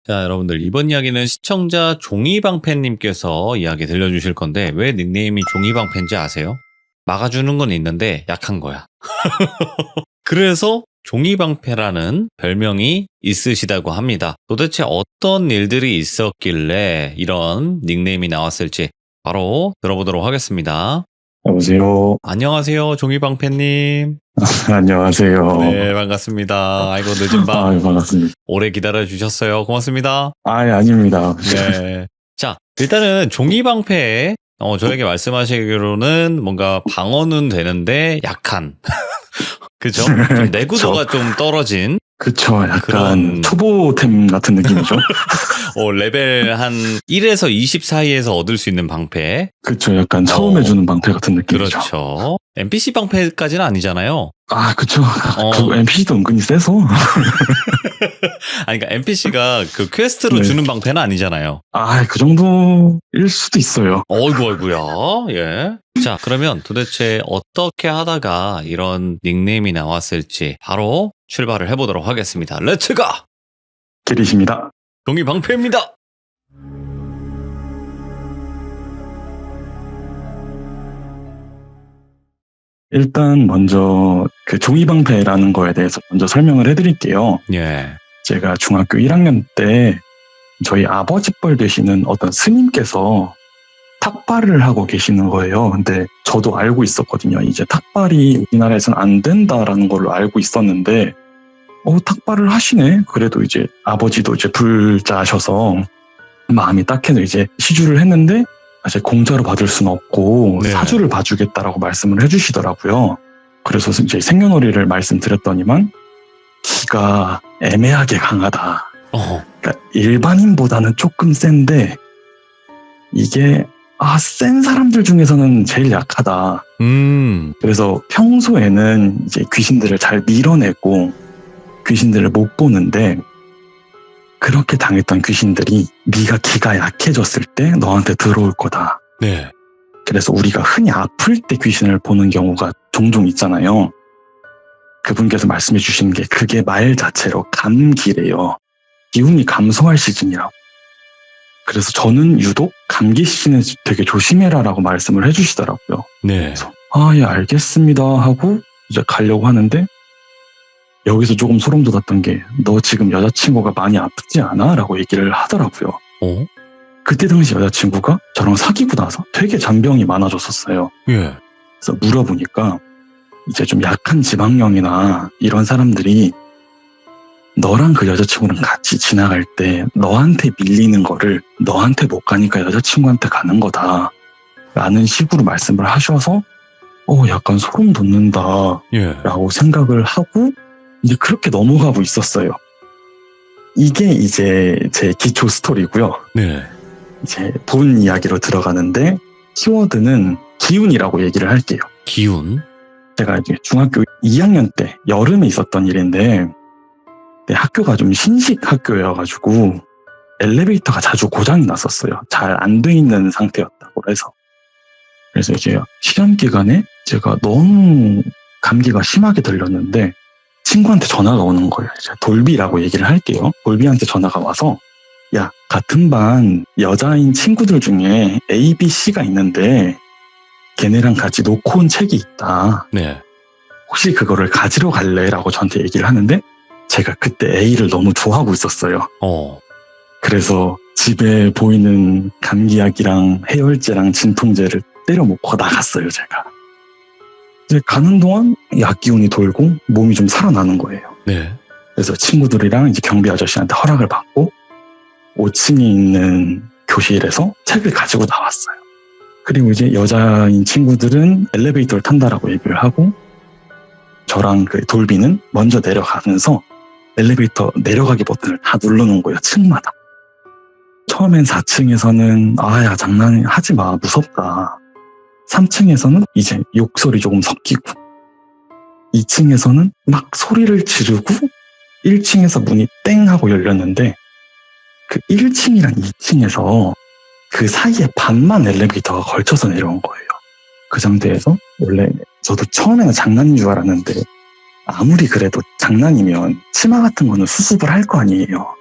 자, 여러분들 이번 이야기는 시청자 종이방패님께서 이야기 들려주실 건데 왜 닉네임이 종이방패인지 아세요? 막아주는 건 있는데 약한 거야. 그래서 종이방패라는 별명이 있으시다고 합니다. 도대체 어떤 일들이 있었길래 이런 닉네임이 나왔을지 바로 들어보도록 하겠습니다. 여보세요. 안녕하세요, 종이방패님. 안녕하세요. 네, 반갑습니다. 아이고, 늦은 밤. 반갑습니다. 오래 기다려주셨어요. 고맙습니다. 아닙니다. 네. 자, 일단은 종이방패, 저에게 말씀하시기로는 뭔가 방어는 되는데 약한. 그죠? 좀 내구도가 좀 떨어진. 그쵸. 약간 그런- 초보템 같은 느낌이죠. 레벨 한 1에서 20 사이에서 얻을 수 있는 방패. 그쵸. 약간 처음 해주는 방패 같은 느낌이죠. 그렇죠. NPC 방패까지는 아니잖아요. 그쵸. 어. 그 NPC도 은근히 세서. 아니, 그러니까 NPC가 그 퀘스트로 네. 주는 방패는 아니잖아요. 그 정도일 수도 있어요. 어이구야. 예. 자, 그러면 도대체 어떻게 하다가 이런 닉네임이 나왔을지 바로 출발을 해보도록 하겠습니다. 렛츠가! 길이십니다. 종이방패입니다! 일단 먼저 그 종이방패라는 거에 대해서 먼저 설명을 해드릴게요. 예. 제가 중학교 1학년 때 저희 아버지뻘 되시는 어떤 스님께서 탁발을 하고 계시는 거예요. 근데 저도 알고 있었거든요. 이제 탁발이 우리나라에서는 안 된다라는 걸로 알고 있었는데, 탁발을 하시네? 그래도 이제 아버지도 이제 불자셔서 마음이 딱해서 이제 시주를 했는데, 이제 공짜로 받을 수는 없고 네. 사주를 봐주겠다라고 말씀을 해주시더라고요. 그래서 이제 생년월일을 말씀드렸더니만 기가 애매하게 강하다. 그러니까 일반인보다는 조금 센데 이게 센 사람들 중에서는 제일 약하다. 그래서 평소에는 이제 귀신들을 잘 밀어내고 귀신들을 못 보는데 그렇게 당했던 귀신들이 네가 기가 약해졌을 때 너한테 들어올 거다. 네. 그래서 우리가 흔히 아플 때 귀신을 보는 경우가 종종 있잖아요. 그분께서 말씀해 주신 게 그게 말 자체로 감기래요. 기운이 감소할 시즌이라고. 그래서 저는 유독 감기 시즌에 되게 조심해라라고 말씀을 해주시더라고요. 네. 그래서 예, 알겠습니다 하고 이제 가려고 하는데 여기서 조금 소름 돋았던 게 너 지금 여자친구가 많이 아프지 않아? 라고 얘기를 하더라고요. 그때 당시 여자친구가 저랑 사귀고 나서 되게 잔병이 많아졌었어요. 예. 그래서 물어보니까 이제 좀 약한 지방령이나 이런 사람들이 너랑 그 여자친구랑 같이 지나갈 때 너한테 밀리는 거를 너한테 못 가니까 여자친구한테 가는 거다 라는 식으로 말씀을 하셔서 약간 소름 돋는다 예. 라고 생각을 하고 이제 그렇게 넘어가고 있었어요. 이게 이제 제 기초 스토리고요. 네. 이제 본 이야기로 들어가는데 키워드는 기운이라고 얘기를 할게요. 기운. 제가 이제 중학교 2학년 때 여름에 있었던 일인데 학교가 좀 신식 학교여가지고 엘리베이터가 자주 고장이 났었어요. 잘 안 돼 있는 상태였다고 해서. 그래서 이제 시험 기간에 제가 너무 감기가 심하게 들렸는데 친구한테 전화가 오는 거예요. 이제 돌비라고 얘기를 할게요. 돌비한테 전화가 와서 야, 같은 반 여자인 친구들 중에 A, B, C가 있는데 걔네랑 같이 놓고 온 책이 있다. 네. 혹시 그거를 가지러 갈래? 라고 저한테 얘기를 하는데 제가 그때 A를 너무 좋아하고 있었어요. 그래서 집에 보이는 감기약이랑 해열제랑 진통제를 때려 먹고 나갔어요, 제가. 이제 가는 동안 약 기운이 돌고 몸이 좀 살아나는 거예요. 네. 그래서 친구들이랑 이제 경비 아저씨한테 허락을 받고 5층에 있는 교실에서 책을 가지고 나왔어요. 그리고 이제 여자인 친구들은 엘리베이터를 탄다라고 얘기를 하고 저랑 그 돌비는 먼저 내려가면서 엘리베이터 내려가기 버튼을 다 눌러놓은 거예요. 층마다. 처음엔 4층에서는 야 장난하지 마 무섭다. 3층에서는 이제 욕설이 조금 섞이고 2층에서는 막 소리를 지르고 1층에서 문이 땡 하고 열렸는데 그 1층이랑 2층에서 그 사이에 반만 엘리베이터가 걸쳐서 내려온 거예요. 그 상태에서 원래 저도 처음에는 장난인 줄 알았는데 아무리 그래도 장난이면 치마 같은 거는 수습을 할 거 아니에요.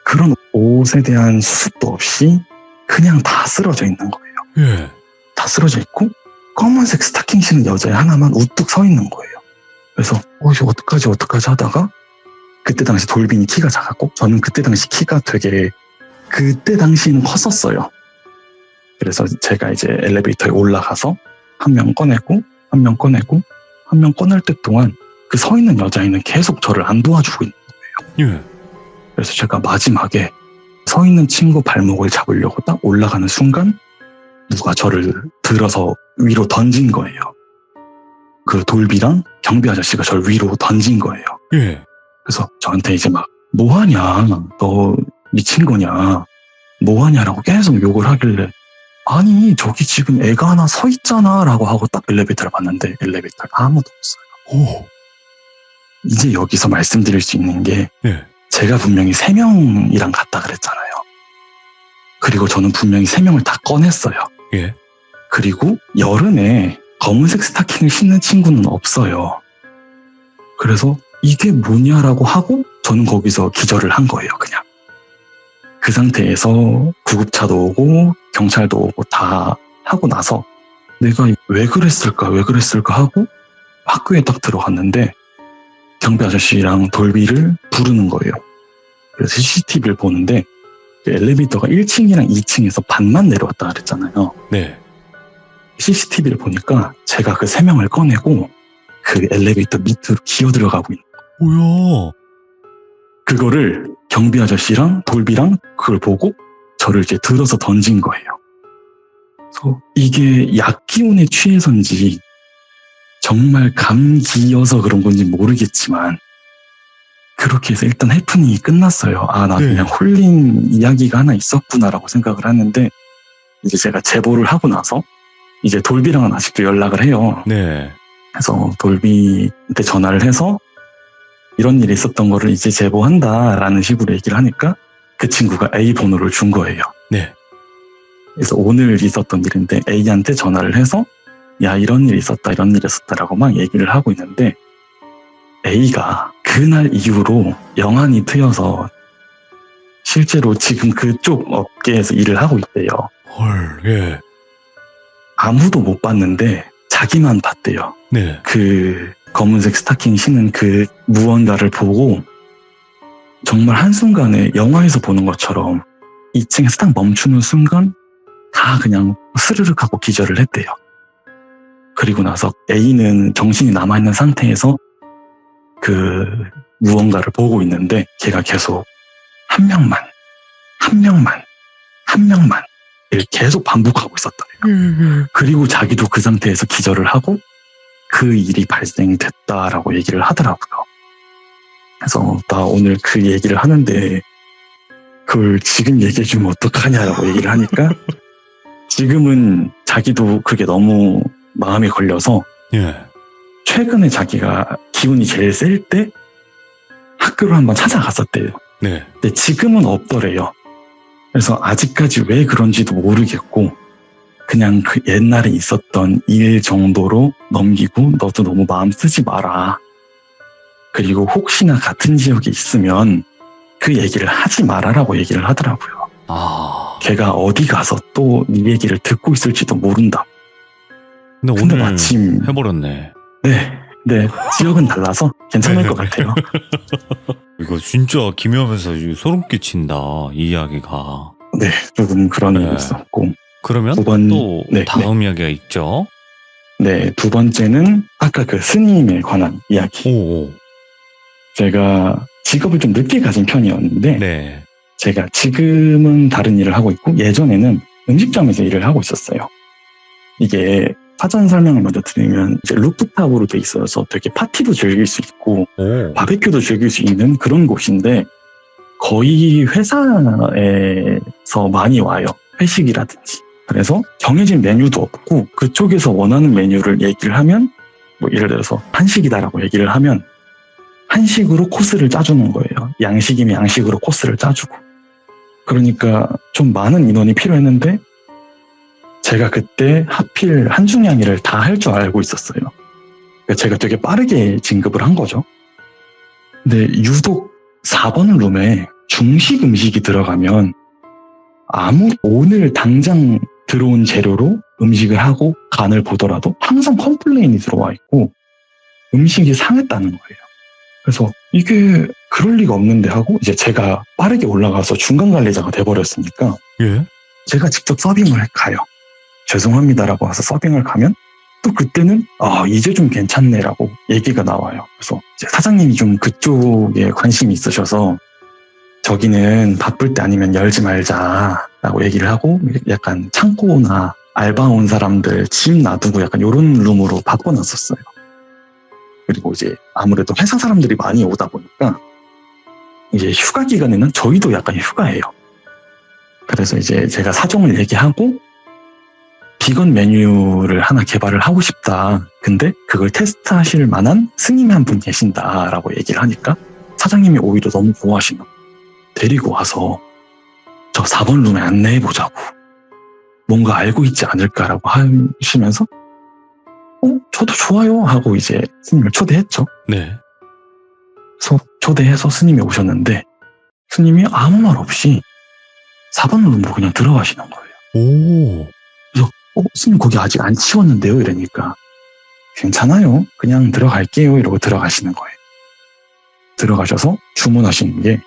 그런 옷에 대한 수습도 없이 그냥 다 쓰러져 있는 거예요. 예. 다 쓰러져 있고 검은색 스타킹 신은 여자 하나만 우뚝 서 있는 거예요. 그래서 이거 어떡하지 하다가 그때 당시 돌빈이 키가 작았고 저는 그때 당시 키가 되게 그때 당시는 컸었어요. 그래서 제가 이제 엘리베이터에 올라가서 한 명 꺼내고 한 명 꺼내고 한 명 꺼낼 때 동안 그 서 있는 여자애는 계속 저를 안 도와주고 있는 거예요. 예. 그래서 제가 마지막에 서 있는 친구 발목을 잡으려고 딱 올라가는 순간 누가 저를 들어서 위로 던진 거예요. 그 돌비랑 경비 아저씨가 저를 위로 던진 거예요. 예. 그래서 저한테 이제 막 뭐하냐, 너 미친 거냐, 뭐하냐라고 계속 욕을 하길래 아니 저기 지금 애가 하나 서 있잖아 라고 하고 딱 엘리베이터를 봤는데 엘리베이터에 아무도 없어요. 오. 이제 여기서 말씀드릴 수 있는 게 예. 제가 분명히 3명이랑 갔다 그랬잖아요. 그리고 저는 분명히 3명을 다 꺼냈어요. 예. 그리고 여름에 검은색 스타킹을 신는 친구는 없어요. 그래서 이게 뭐냐라고 하고 저는 거기서 기절을 한 거예요, 그냥. 그 상태에서 구급차도 오고 경찰도 오고 다 하고 나서 내가 왜 그랬을까 하고 학교에 딱 들어갔는데 경비 아저씨랑 돌비를 부르는 거예요. 그래서 CCTV를 보는데 엘리베이터가 1층이랑 2층에서 반만 내려왔다 그랬잖아요. 네. CCTV를 보니까 제가 그 3명을 꺼내고 그 엘리베이터 밑으로 기어 들어가고 있는 뭐야? 그거를 경비 아저씨랑 돌비랑 그걸 보고 저를 이제 들어서 던진 거예요. 그래서 이게 약 기운에 취해서인지 정말 감기여서 그런 건지 모르겠지만 그렇게 해서 일단 해프닝이 끝났어요. 아, 나 그냥 홀린 이야기가 하나 있었구나라고 생각을 하는데 이제 제가 제보를 하고 나서 이제 돌비랑은 아직도 연락을 해요. 네. 그래서 돌비한테 전화를 해서 이런 일이 있었던 거를 이제 제보한다라는 식으로 얘기를 하니까 그 친구가 A 번호를 준 거예요. 네. 그래서 오늘 있었던 일인데 A한테 전화를 해서 야, 이런 일이 있었다라고 막 얘기를 하고 있는데 A가 그날 이후로 영안이 트여서 실제로 지금 그쪽 업계에서 일을 하고 있대요. 헐, 예. 아무도 못 봤는데 자기만 봤대요. 네. 그 검은색 스타킹 신은 그 무언가를 보고 정말 한순간에 영화에서 보는 것처럼 2층에서 딱 멈추는 순간 다 그냥 스르륵 하고 기절을 했대요. 그리고 나서 A는 정신이 남아있는 상태에서 그 무언가를 보고 있는데 걔가 계속 한 명만 이렇게 계속 반복하고 있었더래요. 그리고 자기도 그 상태에서 기절을 하고 그 일이 발생됐다라고 얘기를 하더라고요. 그래서 나 오늘 그 얘기를 하는데 그걸 지금 얘기해주면 어떡하냐라고 얘기를 하니까 지금은 자기도 그게 너무 마음에 걸려서 예. 최근에 자기가 기운이 제일 셀 때 학교를 한번 찾아갔었대요. 네. 근데 지금은 없더래요. 그래서 아직까지 왜 그런지도 모르겠고 그냥 그 옛날에 있었던 일 정도로 넘기고 너도 너무 마음 쓰지 마라. 그리고 혹시나 같은 지역에 있으면 그 얘기를 하지 말아라고 얘기를 하더라고요. 아. 걔가 어디 가서 또 이 얘기를 듣고 있을지도 모른다. 근데 근데 오늘 마침 해버렸네. 네, 지역은 달라서 괜찮을 것 같아요. 이거 진짜 기묘하면서 소름 끼친다, 이 이야기가. 네, 조금 그런 네. 일이 있었고. 그러면 두 번, 또 네, 다음 이야기가 있죠. 네, 두 번째는 아까 그 스님에 관한 이야기. 오. 제가 직업을 좀 늦게 가진 편이었는데 네. 제가 지금은 다른 일을 하고 있고 예전에는 음식점에서 일을 하고 있었어요. 이게 사전 설명을 먼저 드리면 이제 루프탑으로 돼 있어서 되게 파티도 즐길 수 있고 오. 바베큐도 즐길 수 있는 그런 곳인데 거의 회사에서 많이 와요. 회식이라든지. 그래서 정해진 메뉴도 없고 그쪽에서 원하는 메뉴를 얘기를 하면 뭐 예를 들어서 한식이다라고 얘기를 하면 한식으로 코스를 짜주는 거예요. 양식이면 양식으로 코스를 짜주고. 그러니까 좀 많은 인원이 필요했는데 제가 그때 하필 한중양이를 다 할 줄 알고 있었어요. 그러니까 제가 되게 빠르게 진급을 한 거죠. 근데 유독 4번 룸에 중식 음식이 들어가면 오늘 당장 들어온 재료로 음식을 하고 간을 보더라도 항상 컴플레인이 들어와 있고 음식이 상했다는 거예요. 그래서 이게 그럴 리가 없는데 하고 이제 제가 빠르게 올라가서 중간 관리자가 돼버렸으니까 예. 제가 직접 서빙을 가요. 죄송합니다라고 와서 서빙을 가면 또 그때는 이제 좀 괜찮네라고 얘기가 나와요. 그래서 이제 사장님이 좀 그쪽에 관심이 있으셔서 저기는 바쁠 때 아니면 열지 말자라고 얘기를 하고 약간 창고나 알바 온 사람들 짐 놔두고 약간 이런 룸으로 바꿔놨었어요. 그리고 이제 아무래도 회사 사람들이 많이 오다 보니까 이제 휴가 기간에는 저희도 약간 휴가예요. 그래서 이제 제가 사정을 얘기하고 비건 메뉴를 하나 개발을 하고 싶다. 근데 그걸 테스트하실 만한 스님이 한 분 계신다라고 얘기를 하니까 사장님이 오히려 너무 좋아하시는 거예요. 데리고 와서 저 4번 룸에 안내해보자고. 뭔가 알고 있지 않을까라고 하시면서 저도 좋아요 하고 이제 스님을 초대했죠. 네. 그래서 초대해서 스님이 오셨는데 스님이 아무 말 없이 4번 룸으로 그냥 들어가시는 거예요. 오. 그래서 스님 거기 아직 안 치웠는데요 이러니까 괜찮아요. 그냥 들어갈게요 이러고 들어가시는 거예요. 들어가셔서 주문하시는 게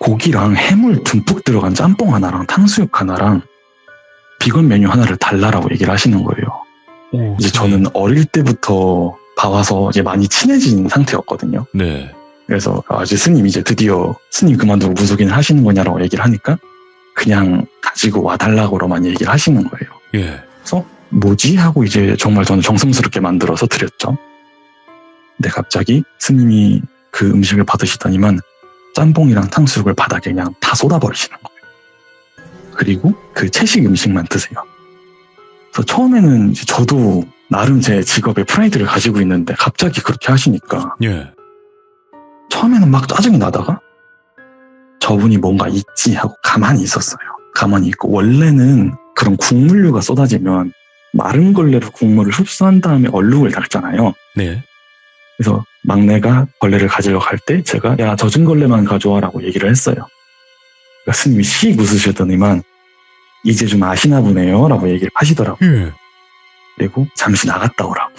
고기랑 해물 듬뿍 들어간 짬뽕 하나랑 탕수육 하나랑 비건 메뉴 하나를 달라라고 얘기를 하시는 거예요. 오, 이제 저는 어릴 때부터 봐와서 이제 많이 친해진 상태였거든요. 네. 그래서 이제 스님 이제 드디어 스님 그만두고 무속인을 하시는 거냐라고 얘기를 하니까 그냥 가지고 와달라고로만 얘기를 하시는 거예요. 예. 그래서 뭐지? 하고 이제 정말 저는 정성스럽게 만들어서 드렸죠. 근데 갑자기 스님이 그 음식을 받으시더니만 짬뽕이랑 탕수육을 바닥에 그냥 다 쏟아버리시는 거예요. 그리고 그 채식 음식만 드세요. 그래서 처음에는 이제 저도 나름 제 직업에 프라이드를 가지고 있는데 갑자기 그렇게 하시니까 예. 처음에는 막 짜증이 나다가 저분이 뭔가 있지 하고 가만히 있었어요. 가만히 있고 원래는 그런 국물류가 쏟아지면 마른 걸레로 국물을 흡수한 다음에 얼룩을 닦잖아요. 네. 그래서 막내가 걸레를 가지러 갈 때 제가 야 젖은 걸레만 가져와라고 얘기를 했어요. 그러니까 스님이 씩 웃으시더니만 이제 좀 아시나 보네요 라고 얘기를 하시더라고요. 예. 그리고 잠시 나갔다 오라고.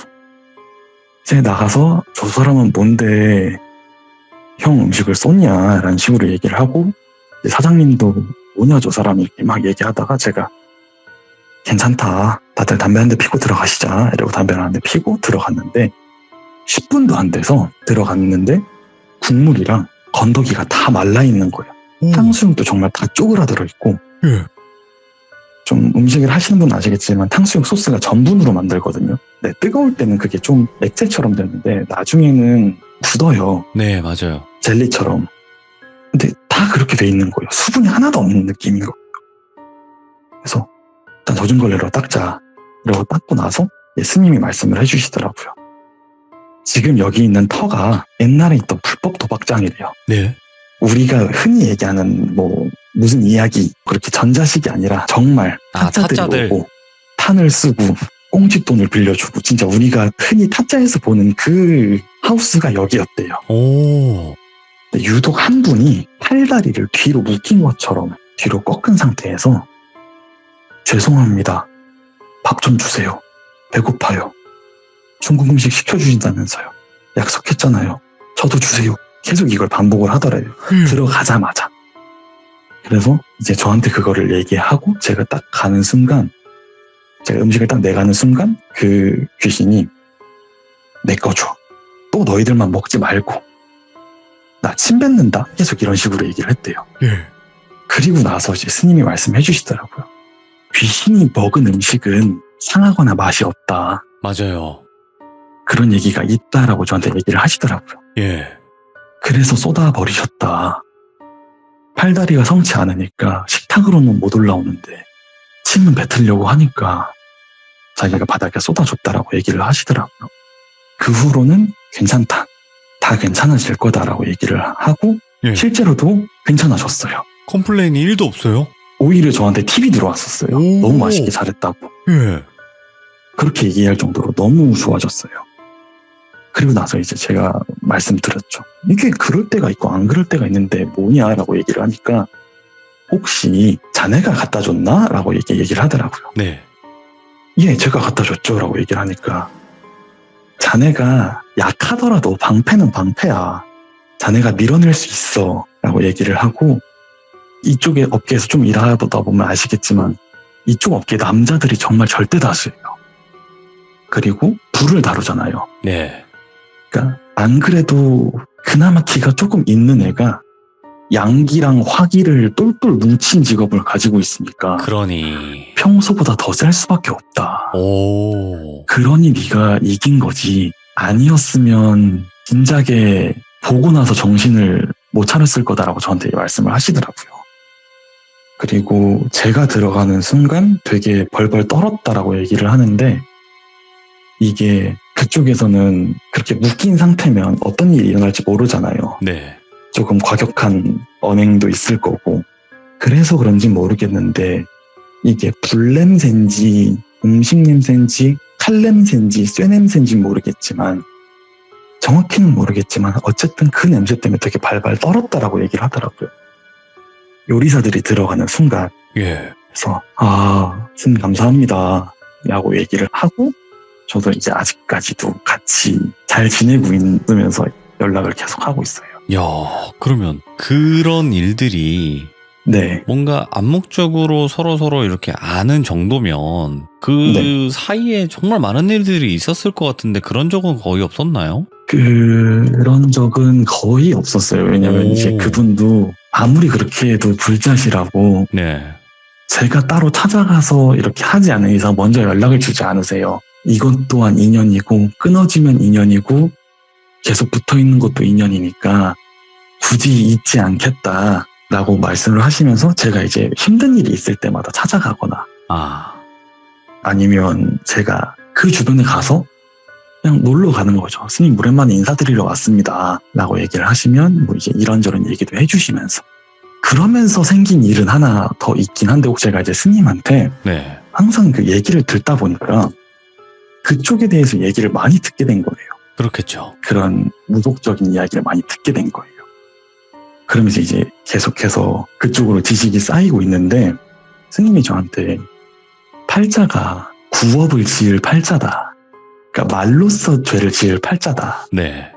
이제 나가서 저 사람은 뭔데 형 음식을 쏟냐 라는 식으로 얘기를 하고 사장님도 뭐냐 저 사람이 이렇게 막 얘기하다가 제가 괜찮다 다들 담배 한 대 피고 들어가시자 이러고 담배를 한 대 피고 들어갔는데 10분도 안 돼서 들어갔는데 국물이랑 건더기가 다 말라있는 거예요. 탕수육도 정말 다 쪼그라들어 있고 예. 좀 음식을 하시는 분은 아시겠지만 탕수육 소스가 전분으로 만들거든요. 네, 뜨거울 때는 그게 좀 액체처럼 되는데 나중에는 굳어요. 네, 맞아요. 젤리처럼. 근데 다 그렇게 돼 있는 거예요. 수분이 하나도 없는 느낌인 거예요. 그래서 일단 젖은 걸레로 닦자. 이러고 닦고 나서 스님이 말씀을 해주시더라고요. 지금 여기 있는 터가 옛날에 있던 불법 도박장이래요. 네. 우리가 흔히 얘기하는 무슨 이야기 그렇게 전자식이 아니라 정말 타짜들이 오고 탄을 쓰고 꽁짓돈을 빌려주고 진짜 우리가 흔히 타짜에서 보는 그 하우스가 여기였대요. 오. 유독 한 분이 팔다리를 뒤로 묶인 것처럼 뒤로 꺾은 상태에서 죄송합니다. 밥 좀 주세요. 배고파요. 중국 음식 시켜주신다면서요. 약속했잖아요. 저도 주세요. 계속 이걸 반복을 하더래요. 들어가자마자. 그래서 이제 저한테 그거를 얘기하고 제가 딱 가는 순간 제가 음식을 딱 내가는 순간 그 귀신이 내 거 줘. 또 너희들만 먹지 말고 나 침 뱉는다. 계속 이런 식으로 얘기를 했대요. 예. 그리고 나서 이제 스님이 말씀해 주시더라고요. 귀신이 먹은 음식은 상하거나 맛이 없다. 맞아요. 그런 얘기가 있다라고 저한테 얘기를 하시더라고요. 예. 그래서 쏟아버리셨다. 팔다리가 성치 않으니까 식탁으로는 못 올라오는데 침은 뱉으려고 하니까 자기가 바닥에 쏟아줬다라고 얘기를 하시더라고요. 그 후로는 괜찮다. 다 괜찮아질 거다라고 얘기를 하고 예. 실제로도 괜찮아졌어요. 컴플레인이 1도 없어요? 오히려 저한테 팁이 들어왔었어요. 오. 너무 맛있게 잘했다고. 예. 그렇게 얘기할 정도로 너무 좋아졌어요. 그리고 나서 이제 제가 말씀드렸죠. 이게 그럴 때가 있고 안 그럴 때가 있는데 뭐냐라고 얘기를 하니까 혹시 자네가 갖다 줬나? 라고 얘기를 하더라고요. 네. 예, 제가 갖다 줬죠. 라고 얘기를 하니까 자네가 약하더라도 방패는 방패야. 자네가 밀어낼 수 있어. 라고 얘기를 하고 이쪽에 업계에서 좀 일하다 보면 아시겠지만 이쪽 업계 남자들이 정말 절대 다수예요. 그리고 불을 다루잖아요. 네. 그러니까 안 그래도 그나마 기가 조금 있는 애가 양기랑 화기를 똘똘 뭉친 직업을 가지고 있으니까 그러니. 평소보다 더 셀 수밖에 없다. 오. 그러니 네가 이긴 거지. 아니었으면 진작에 보고 나서 정신을 못 차렸을 거다라고 저한테 말씀을 하시더라고요. 그리고 제가 들어가는 순간 되게 벌벌 떨었다라고 얘기를 하는데 이게 그쪽에서는 그렇게 묶인 상태면 어떤 일이 일어날지 모르잖아요. 네. 조금 과격한 언행도 있을 거고 그래서 그런지 모르겠는데 이게 불냄새인지 음식 냄새인지 칼 냄새인지 쇠 냄새인지 모르겠지만 정확히는 모르겠지만 어쨌든 그 냄새 때문에 되게 발발 떨었다라고 얘기를 하더라고요. 요리사들이 들어가는 순간 예. 그래서 스님 감사합니다 라고 얘기를 하고 저도 이제 아직까지도 같이 잘 지내고 있으면서 연락을 계속 하고 있어요. 야, 그러면 그런 일들이 네. 뭔가 암묵적으로 서로 이렇게 아는 정도면 그 네. 사이에 정말 많은 일들이 있었을 것 같은데 그런 적은 거의 없었나요? 그런 적은 거의 없었어요. 왜냐면 이제 그분도 아무리 그렇게 해도 불자시라고 네. 제가 따로 찾아가서 이렇게 하지 않은 이상 먼저 연락을 주지 않으세요. 이것 또한 인연이고 끊어지면 인연이고 계속 붙어있는 것도 인연이니까 굳이 잊지 않겠다라고 말씀을 하시면서 제가 이제 힘든 일이 있을 때마다 찾아가거나 아니면 제가 그 주변에 가서 그냥 놀러 가는 거죠. 스님 오랜만에 인사드리러 왔습니다 라고 얘기를 하시면 뭐 이제 이런저런 얘기도 해주시면서 그러면서 생긴 일은 하나 더 있긴 한데 혹 제가 이제 스님한테 네. 항상 그 얘기를 듣다 보니까 그쪽에 대해서 얘기를 많이 듣게 된 거예요. 그렇겠죠. 그런 무속적인 이야기를 많이 듣게 된 거예요. 그러면서 이제 계속해서 그쪽으로 지식이 쌓이고 있는데 스님이 저한테 팔자가 구업을 지을 팔자다. 그러니까 말로써 죄를 지을 팔자다. 네.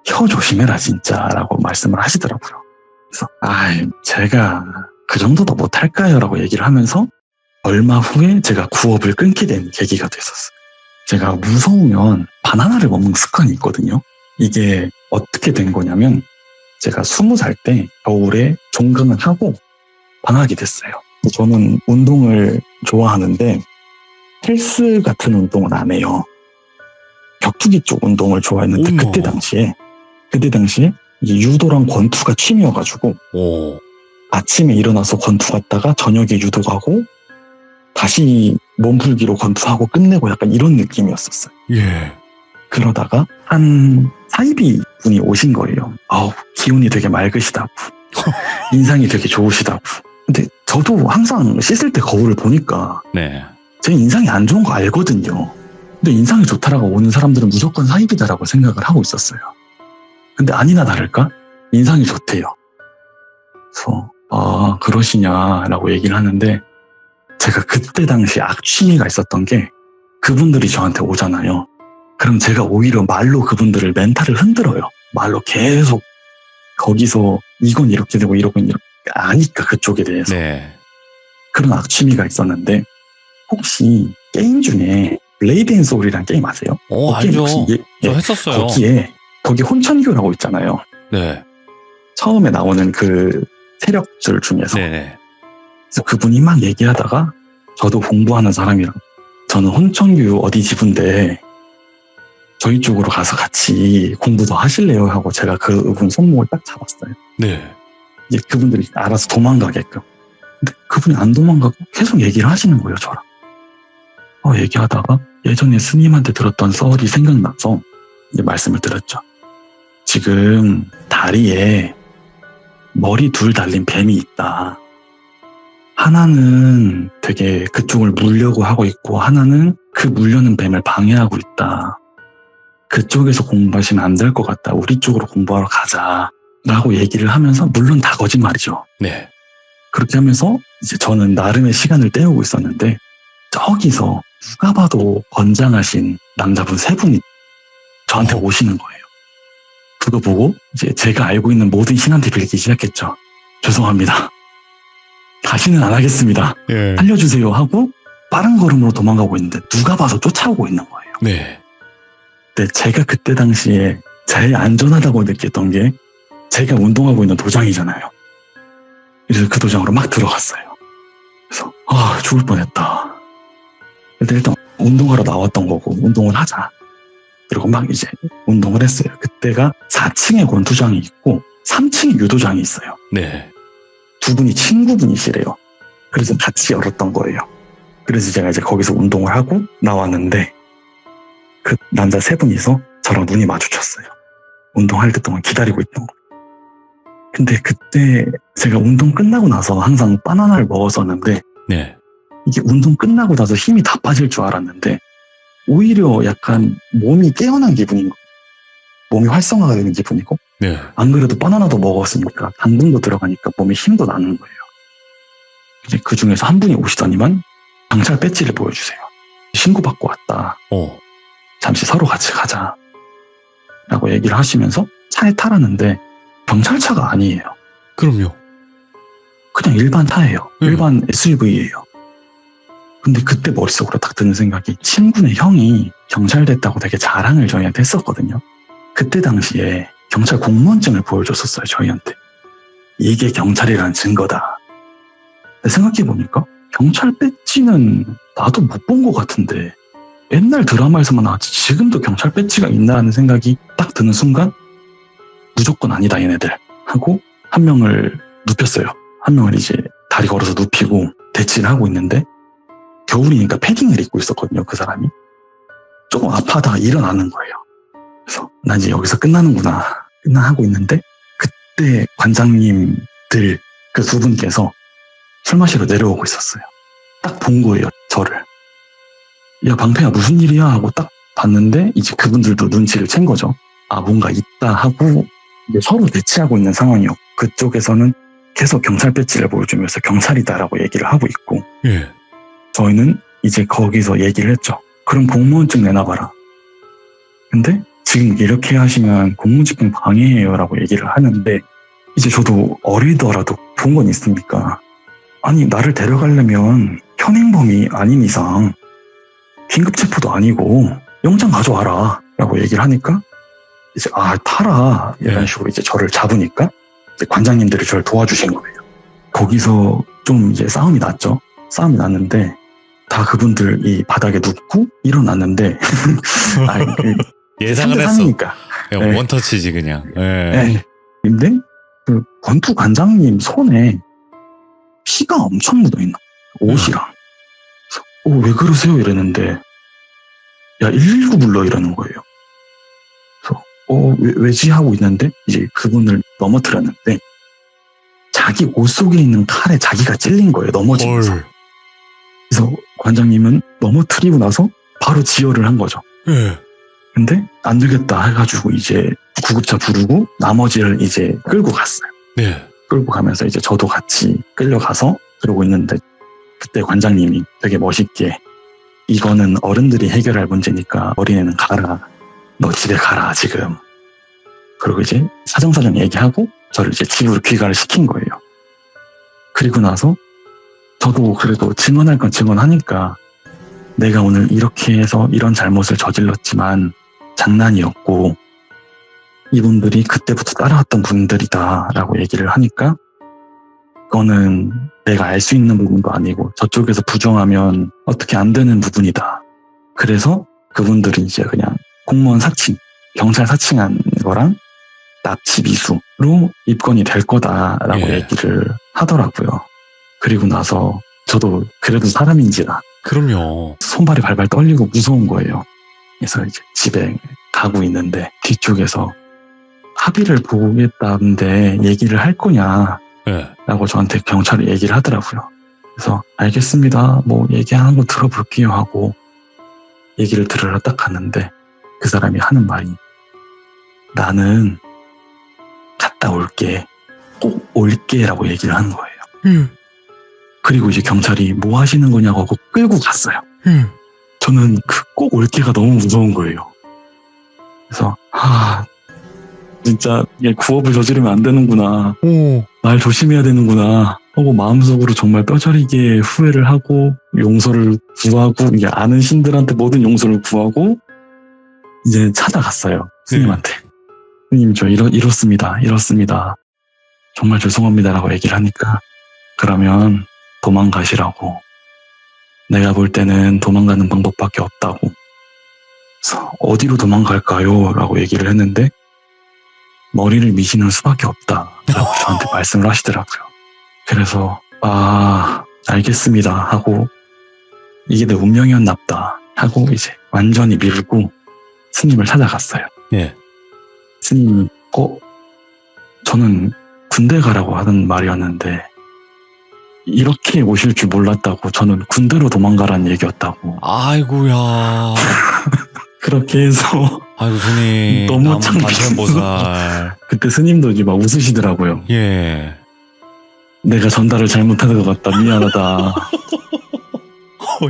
혀 조심해라 진짜라고 말씀을 하시더라고요. 그래서 제가 그 정도도 못할까요? 라고 얘기를 하면서 얼마 후에 제가 구업을 끊게 된 계기가 됐었어요. 제가 무서우면 바나나를 먹는 습관이 있거든요. 이게 어떻게 된 거냐면 제가 20살 때 겨울에 종강을 하고 방학이 됐어요. 저는 운동을 좋아하는데 헬스 같은 운동은 안 해요. 격투기 쪽 운동을 좋아했는데 그때 당시에 이제 유도랑 권투가 취미여가지고 아침에 일어나서 권투 갔다가 저녁에 유도 가고 다시 몸풀기로 권투하고 끝내고 약간 이런 느낌이었었어요. 예. 그러다가 한 사이비 분이 오신 거예요. 기운이 되게 맑으시다고. 인상이 되게 좋으시다고. 근데 저도 항상 씻을 때 거울을 보니까 네. 제 인상이 안 좋은 거 알거든요. 근데 인상이 좋다라고 오는 사람들은 무조건 사이비다라고 생각을 하고 있었어요. 근데 아니나 다를까? 인상이 좋대요. 그래서 그러시냐라고 얘기를 하는데 제가 그때 당시 악취가 있었던 게 그분들이 저한테 오잖아요. 그럼 제가 오히려 말로 그분들을 멘탈을 흔들어요. 말로 계속 거기서 이건 이렇게 되고 이러건 이렇게 아니까 그쪽에 대해서. 네. 그런 악취미가 있었는데 혹시 게임 중에 블레이드 앤 소울이라는 게임 아세요? 알죠. 저 했었어요. 거기 혼천교라고 있잖아요. 네. 처음에 나오는 그 세력들 중에서. 네네. 그래서 그분이 막 얘기하다가 저도 공부하는 사람이랑 저는 혼천교 어디 지부인데 저희 쪽으로 가서 같이 공부 더 하실래요? 하고 제가 그분 손목을 딱 잡았어요. 네. 이제 그분들이 알아서 도망가게끔. 근데 그분이 안 도망가고 계속 얘기를 하시는 거예요, 저랑. 얘기하다가 예전에 스님한테 들었던 썰이 생각나서 이제 말씀을 드렸죠. 지금 다리에 머리 둘 달린 뱀이 있다. 하나는 되게 그쪽을 물려고 하고 있고 하나는 그 물려는 뱀을 방해하고 있다. 그쪽에서 공부하시면 안 될 것 같다. 우리 쪽으로 공부하러 가자. 라고 얘기를 하면서, 물론 다 거짓말이죠. 네. 그렇게 하면서 이제 저는 나름의 시간을 때우고 있었는데, 저기서 누가 봐도 건장하신 남자분 3분이 저한테 오시는 거예요. 그거 보고 이제 제가 알고 있는 모든 힘한테 빌리기 시작했죠. 죄송합니다. 다시는 안 하겠습니다. 예. 알려주세요 하고 빠른 걸음으로 도망가고 있는데 누가 봐서 쫓아오고 있는 거예요. 네. 근데 제가 그때 당시에 제일 안전하다고 느꼈던 게 제가 운동하고 있는 도장이잖아요. 그래서 그 도장으로 막 들어갔어요. 그래서 죽을 뻔했다. 근데 일단 운동하러 나왔던 거고 운동을 하자. 그리고 막 이제 운동을 했어요. 그때가 4층에 권투장이 있고 3층에 유도장이 있어요. 네. 두 분이 친구분이시래요. 그래서 같이 열었던 거예요. 그래서 제가 이제 거기서 운동을 하고 나왔는데 그 남자 3분이서 저랑 눈이 마주쳤어요. 운동할 때 동안 기다리고 있던 거. 근데 그때 제가 운동 끝나고 나서 항상 바나나를 먹었었는데 네. 이게 운동 끝나고 나서 힘이 다 빠질 줄 알았는데 오히려 약간 몸이 깨어난 기분인 거예요. 몸이 활성화가 되는 기분이고 네. 안 그래도 바나나도 먹었으니까 당분도 들어가니까 몸에 힘도 나는 거예요. 이제 그 중에서 한 분이 오시더니만 경찰 배지를 보여주세요. 신고받고 왔다. 잠시 서로 같이 가자. 라고 얘기를 하시면서 차에 타라는데 경찰차가 아니에요. 그럼요. 그냥 일반 차예요. 일반 SUV예요. 근데 그때 머릿속으로 딱 드는 생각이 친구네 형이 경찰 됐다고 되게 자랑을 저희한테 했었거든요. 그때 당시에 경찰 공무원증을 보여줬었어요, 저희한테. 이게 경찰이라는 증거다. 근데 생각해보니까 경찰 배지는 나도 못 본 것 같은데 옛날 드라마에서만 나왔지 지금도 경찰 배지가 있나라는 생각이 딱 드는 순간 무조건 아니다 얘네들 하고 한 명을 눕혔어요. 한 명을 이제 다리 걸어서 눕히고 대치를 하고 있는데 겨울이니까 패딩을 입고 있었거든요. 그 사람이. 조금 아파하다가 일어나는 거예요. 그래서 난 이제 여기서 끝나는구나 하고 있는데 그때 관장님들 그 두 분께서 술 마시러 내려오고 있었어요. 딱 본 거예요. 저를. 야 방패야 무슨 일이야 하고 딱 봤는데 이제 그분들도 눈치를 챈 거죠. 아 뭔가 있다 하고 이제 서로 대치하고 있는 상황이었고 그쪽에서는 계속 경찰 배지를 보여주면서 경찰이다라고 얘기를 하고 있고 예. 저희는 이제 거기서 얘기를 했죠. 그럼 공무원증 내놔봐라. 근데 지금 이렇게 하시면 공무집행 방해해요 라고 얘기를 하는데 이제 저도 어리더라도 본 건 있습니까? 아니 나를 데려가려면 현행범이 아닌 이상 긴급체포도 아니고 영장 가져와라 라고 얘기를 하니까 이제 타라 이런 식으로 이제 저를 잡으니까 이제 관장님들이 저를 도와주신 거예요. 거기서 좀 이제 싸움이 났죠. 싸움이 났는데 다 그분들 이 바닥에 눕고 일어났는데 예상을 했어. 네. 원터치지 그냥. 네. 근데 그 권투 관장님 손에 피가 엄청 묻어있는 옷이랑 왜 그러세요 이랬는데 야 119 불러 이러는 거예요. 그래서 왜지 하고 있는데 이제 그분을 넘어뜨렸는데 자기 옷 속에 있는 칼에 자기가 찔린 거예요. 넘어지면서. 그래서 관장님은 넘어뜨리고 나서 바로 지혈을 한 거죠. 근데 안 되겠다 해가지고 이제 구급차 부르고 나머지를 이제 끌고 갔어요. 네. 끌고 가면서 이제 저도 같이 끌려가서 그러고 있는데 그때 관장님이 되게 멋있게 이거는 어른들이 해결할 문제니까 어린애는 가라. 너 집에 가라 지금. 그리고 이제 사정사정 얘기하고 저를 이제 집으로 귀가를 시킨 거예요. 그리고 나서 저도 그래도 증언할 건 증언하니까 내가 오늘 이렇게 해서 이런 잘못을 저질렀지만 장난이었고 이분들이 그때부터 따라왔던 분들이다 라고 얘기를 하니까 그거는 내가 알 수 있는 부분도 아니고 저쪽에서 부정하면 어떻게 안 되는 부분이다. 그래서 그분들이 이제 그냥 공무원 사칭, 경찰 사칭한 거랑 납치 미수로 입건이 될 거다라고 얘기를 하더라고요. 그리고 나서 저도 그래도 사람인지라 그럼요. 손발이 발발 떨리고 무서운 거예요. 그래서 이제 집에 가고 있는데 뒤쪽에서 합의를 보겠다는데 얘기를 할 거냐 라고 저한테 경찰이 얘기를 하더라고요. 그래서 알겠습니다. 뭐 얘기하는 거 들어볼게요 하고 얘기를 들으러 딱 갔는데 그 사람이 하는 말이 나는 갔다 올게, 꼭 올게 라고 얘기를 하는 거예요. 그리고 이제 경찰이 뭐 하시는 거냐고 하고 끌고 갔어요. 저는 그 꼭 올게가 너무 무서운 거예요. 그래서 진짜 얘 구업을 저지르면 안 되는구나, 말 조심해야 되는구나 하고 마음속으로 정말 뼈저리게 후회를 하고 용서를 구하고, 이게 아는 신들한테 모든 용서를 구하고 이제 찾아갔어요. 스님한테. 스님, 저 이렇습니다. 정말 죄송합니다라고 얘기를 하니까, 그러면 도망가시라고. 내가 볼 때는 도망가는 방법밖에 없다고. 그래서 어디로 도망갈까요? 라고 얘기를 했는데 머리를 미시는 수밖에 없다라고 저한테 말씀을 하시더라고요. 그래서 알겠습니다 하고, 이게 내 운명이었나 보다 하고 이제 완전히 밀고 스님을 찾아갔어요. 예. 스님이 저는 군대 가라고 하는 말이었는데 이렇게 오실 줄 몰랐다고, 저는 군대로 도망가라는 얘기였다고. 아이고야. 그렇게 해서 아이고 스님. 너무 창피해서 보살. 그때 스님도 이제 막 웃으시더라고요. 예. 내가 전달을 잘못한 것 같다, 미안하다.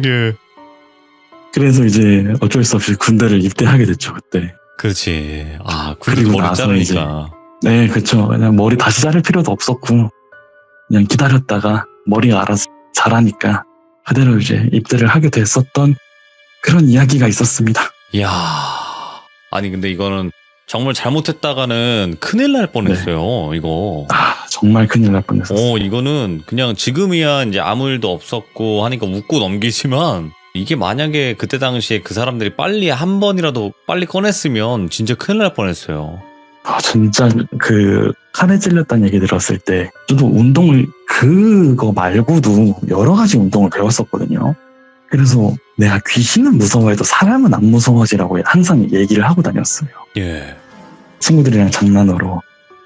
예. 그래서 이제 어쩔 수 없이 군대를 입대하게 됐죠, 그때. 그렇지. 그리고 그리고 머리 나서 자르니까. 네, 그쵸. 그냥 머리 다시 자를 필요도 없었고 그냥 기다렸다가 머리가 알아서 자라니까 그대로 이제 입대를 하게 됐었던 그런 이야기가 있었습니다. 이야. 아니 근데 이거는 정말 잘못했다가는 큰일 날 뻔했어요. 이거. 정말 큰일 날 뻔했었어요. 이거는 그냥 지금이야 이제 아무 일도 없었고 하니까 웃고 넘기지만, 이게 만약에 그때 당시에 그 사람들이 빨리 한 번이라도 빨리 꺼냈으면 진짜 큰일 날 뻔했어요. 진짜 그 칼에 찔렸다는 얘기 들었을 때 저도 운동을 그거 말고도 여러 가지 운동을 배웠었거든요. 그래서 내가 귀신은 무서워해도 사람은 안 무서워하지라고 항상 얘기를 하고 다녔어요. 예. 친구들이랑 장난으로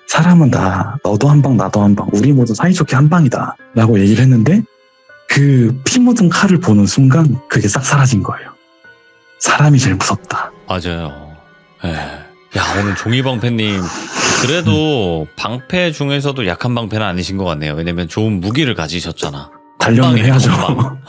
사람은 다 너도 한 방 나도 한 방, 우리 모두 사이좋게 한 방이다 라고 얘기를 했는데, 그 피 묻은 칼을 보는 순간 그게 싹 사라진 거예요. 사람이 제일 무섭다. 맞아요. 예. 야, 오늘 종이방패님, 그래도 방패 중에서도 약한 방패는 아니신 것 같네요. 왜냐면 좋은 무기를 가지셨잖아. 단련을 해야죠. 건방.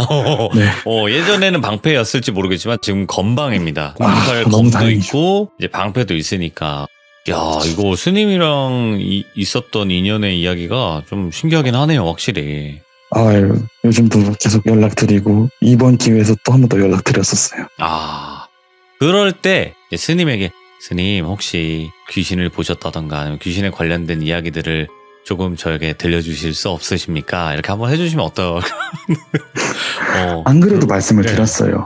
네. 예전에는 방패였을지 모르겠지만 지금 건방입니다. 공팔 너무 검도 다행이죠. 있고 이제 방패도 있으니까. 야, 이거 스님이랑 있었던 인연의 이야기가 좀 신기하긴 하네요, 확실히. 요즘도 계속 연락드리고 이번 기회에서 또 한 번 더 연락드렸었어요. 그럴 때 이제 스님에게, 스님 혹시 귀신을 보셨다던가 아니면 귀신에 관련된 이야기들을 조금 저에게 들려주실 수 없으십니까? 이렇게 한번 해주시면 어떨까? 안 그래도 말씀을 드렸어요.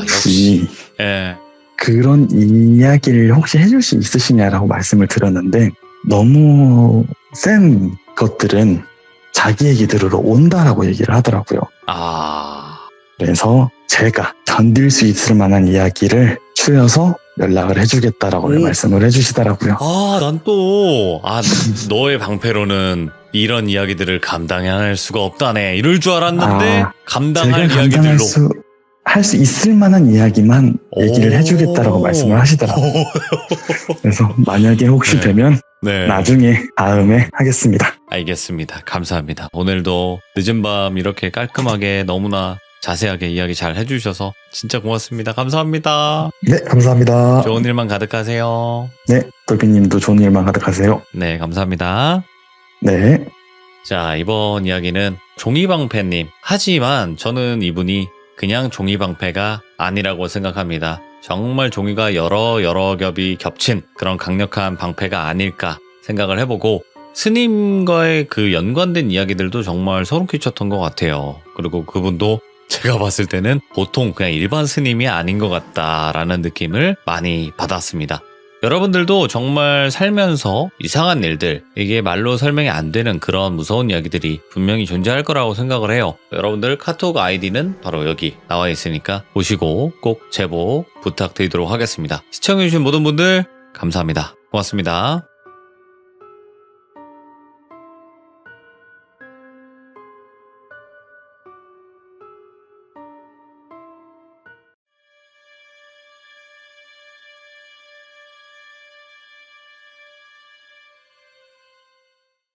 역시. 혹시 예. 그런 이야기를 혹시 해줄 수 있으시냐라고 말씀을 드렸는데, 너무 센 것들은 자기 얘기 들으러 온다라고 얘기를 하더라고요. 그래서 제가 견딜 수 있을 만한 이야기를 추려서 연락을 해주겠다라고 말씀을 해주시더라고요. 난 또, 너의 방패로는 이런 이야기들을 감당할 수가 없다네. 이럴 줄 알았는데, 감당할 제가 이야기들로. 할 수 있을 만한 이야기만 얘기를 해주겠다라고 말씀을 하시더라고요. 그래서 만약에 혹시 되면 나중에 다음에 하겠습니다. 알겠습니다. 감사합니다. 오늘도 늦은 밤 이렇게 깔끔하게 너무나 자세하게 이야기 잘 해주셔서 진짜 고맙습니다. 감사합니다. 네, 감사합니다. 좋은 일만 가득하세요. 네, 돌비님도 좋은 일만 가득하세요. 네, 감사합니다. 네. 자, 이번 이야기는 종이방패님. 하지만 저는 이분이 그냥 종이방패가 아니라고 생각합니다. 정말 종이가 여러 겹이 겹친 그런 강력한 방패가 아닐까 생각을 해보고, 스님과의 그 연관된 이야기들도 정말 소름 끼쳤던 것 같아요. 그리고 그분도 제가 봤을 때는 보통 그냥 일반 스님이 아닌 것 같다라는 느낌을 많이 받았습니다. 여러분들도 정말 살면서 이상한 일들, 이게 말로 설명이 안 되는 그런 무서운 이야기들이 분명히 존재할 거라고 생각을 해요. 여러분들 카톡 아이디는 바로 여기 나와 있으니까 보시고 꼭 제보 부탁드리도록 하겠습니다. 시청해주신 모든 분들 감사합니다. 고맙습니다.